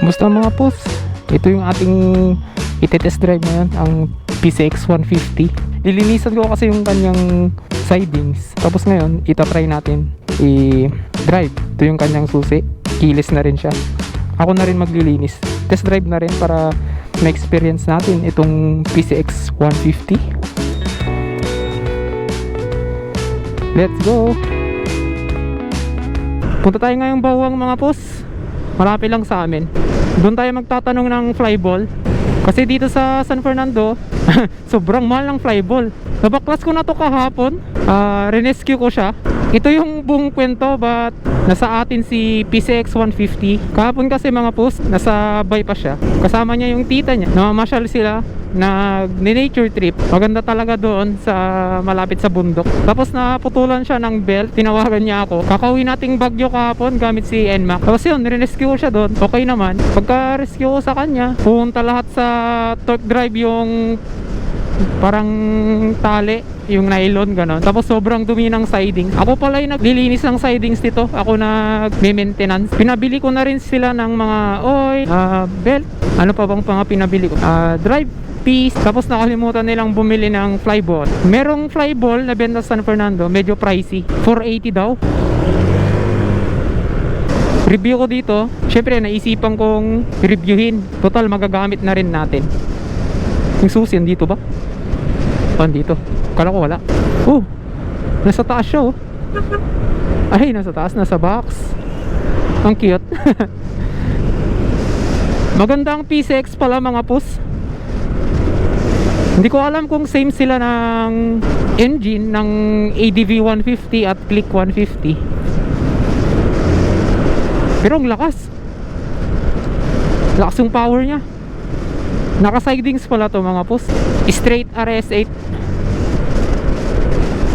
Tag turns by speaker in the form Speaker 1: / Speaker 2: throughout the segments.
Speaker 1: Kumusta mga boss? Ito yung ating itetest drive ngayon, ang PCX 150. Lilinisan ko kasi yung kanyang sidings. Tapos ngayon, itatry natin i-drive. Ito yung kanyang susi. Keyless na rin siya. Ako na rin maglilinis. Test drive na rin para ma-experience natin itong PCX 150. Let's go! Punta tayo ngayong Bawang mga boss. Malapit lang sa amin. Doon tayo magtatanong ng flyball. Kasi dito sa San Fernando sobrang mahal ng flyball. Nabaklas ko na to kahapon. Renescue ko siya. Ito yung buong kwento but nasa atin si PCX 150. Kahapon kasi mga post, nasa bypass siya. Kasama niya yung tita niya. Namamasyal sila na nature trip. Maganda talaga doon sa malapit sa bundok. Tapos naputulan siya ng belt. Tinawagan niya ako. Kakauwi nating Baguio kahapon gamit si NMAX. Tapos yun, rescue ko siya doon. Okay naman. Pagka rescue ko sa kanya, pumunta lahat sa torque drive yung parang tali, yung nylon ganon. Tapos sobrang dumi ng siding. Ako pala yung naglilinis ng sidings dito. Ako nag-maintenance. Pinabili ko na rin sila ng mga oil, belt. Ano pa bang mga pinabili ko? Drive piece. Tapos nakalimutan nilang bumili ng flyball. Merong flyball na benta sa San Fernando, medyo pricey. 480 daw. Review ko dito. Syempre naisipan kong reviewin. Total magagamit na rin natin. Yung susi dito ba? Dito. Kala ko wala. Nasa taas siya. Ay, nasa taas, nasa box. Ang cute. Maganda ang PCX pala mga pus. Hindi ko alam kung same sila ng engine ng ADV 150 at Click 150. Pero ang lakas. Lakas yung power niya. Naka-sidings pala to mga pus. Straight RS8.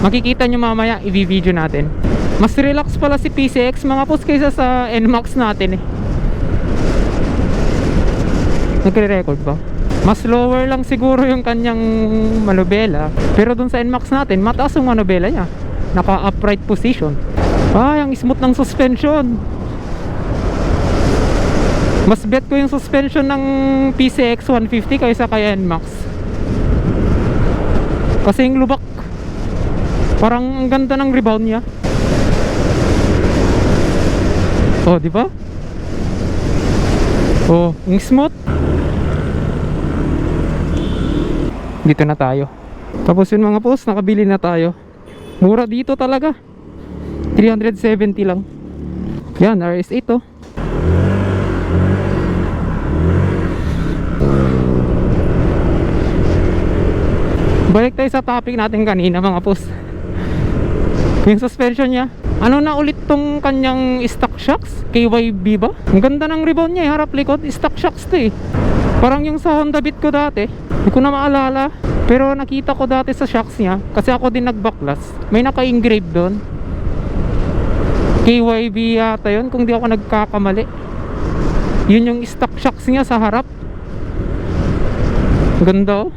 Speaker 1: Makikita nyo mamaya, i-video natin. Mas relax pala si PCX mga pus kaysa sa NMAX natin eh. Nagre-record ba? Mas lower lang siguro yung kanyang manubela. Pero dun sa NMAX natin, mataas yung manubela niya. Naka-upright position. Ang smooth ng suspension. Mas bet ko yung suspension ng PCX 150 kaysa kay NMAX. Kasi yung lubak, parang ang ganda ng rebound niya. Di ba? Yung smooth. Dito na tayo. Tapos yun mga post, nakabili na tayo. Mura dito talaga. 370 lang. Yan, RS8 to. Balik tayo sa topic natin kanina mga post. Yung suspension niya. Ano na ulit tong kanyang stock shocks? KYB ba? Ang ganda ng rebound niya, harap likod. Stock shocks to eh. Parang yung sa Honda Beat ko dati. Hindi ko na maalala. Pero nakita ko dati sa shocks niya. Kasi ako din nagbaklas. May naka-engrave doon. KYB yata yun kung di ako nagkakamali. Yun yung stock shocks niya sa harap. Ganda oh.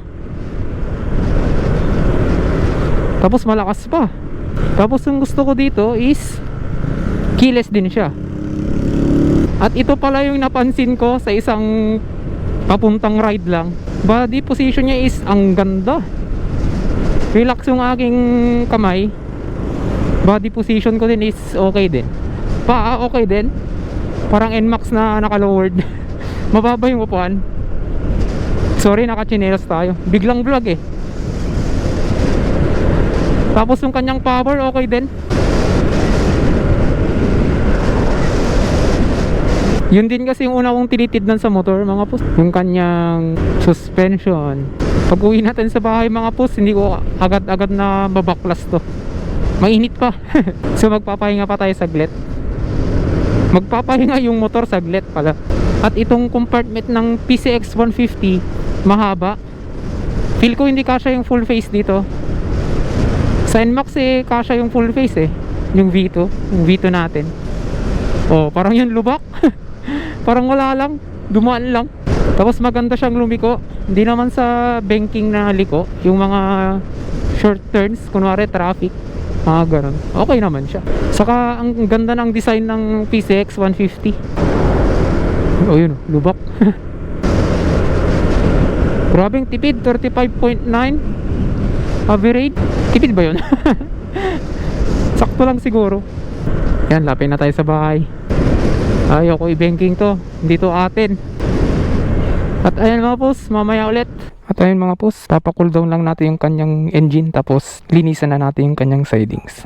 Speaker 1: Tapos malakas pa. Tapos yung gusto ko dito is keyless din siya. At ito pala yung napansin ko sa isang papuntang ride lang. Body position niya is ang ganda. Relax yung aking kamay. Body position ko din is okay din. Paa okay din. Parang NMAX na naka-lowered. Mababa yung upuan. Sorry, naka-chinelas tayo. Biglang vlog eh. Tapos yung kanyang power okay din. Yun din kasi yung una kong tinitidnan sa motor mga pus. Yung kanyang suspension. Pag uwi natin sa bahay mga pus, hindi ko agad-agad na babaklas to. Mainit pa. So magpapahinga pa tayo saglit. Magpapahinga yung motor saglit pala. At itong compartment ng PCX 150 mahaba. Feel ko hindi kasya yung full face dito. Sa NMAX eh, kasya yung full face eh. Yung V2, yung V2 natin. Parang yun lubak. Parang wala lang, dumaan lang. Tapos maganda siyang lumiko. Hindi naman sa banking na liko. Yung mga short turns, kunwari traffic, ganun. Okay naman siya. Saka ang ganda ng design ng PCX 150. Oh yun, lubak. Grabing tipid, 35.9 average. Tipid ba yun? Sakto lang siguro. Yan, lapit na tayo sa bahay. Ayoko i-banking to, hindi to atin. At ayan mga boss, mamaya ulit. At ayun mga boss, papacool down lang natin yung kanyang engine, tapos linisan na natin yung kanyang sidings.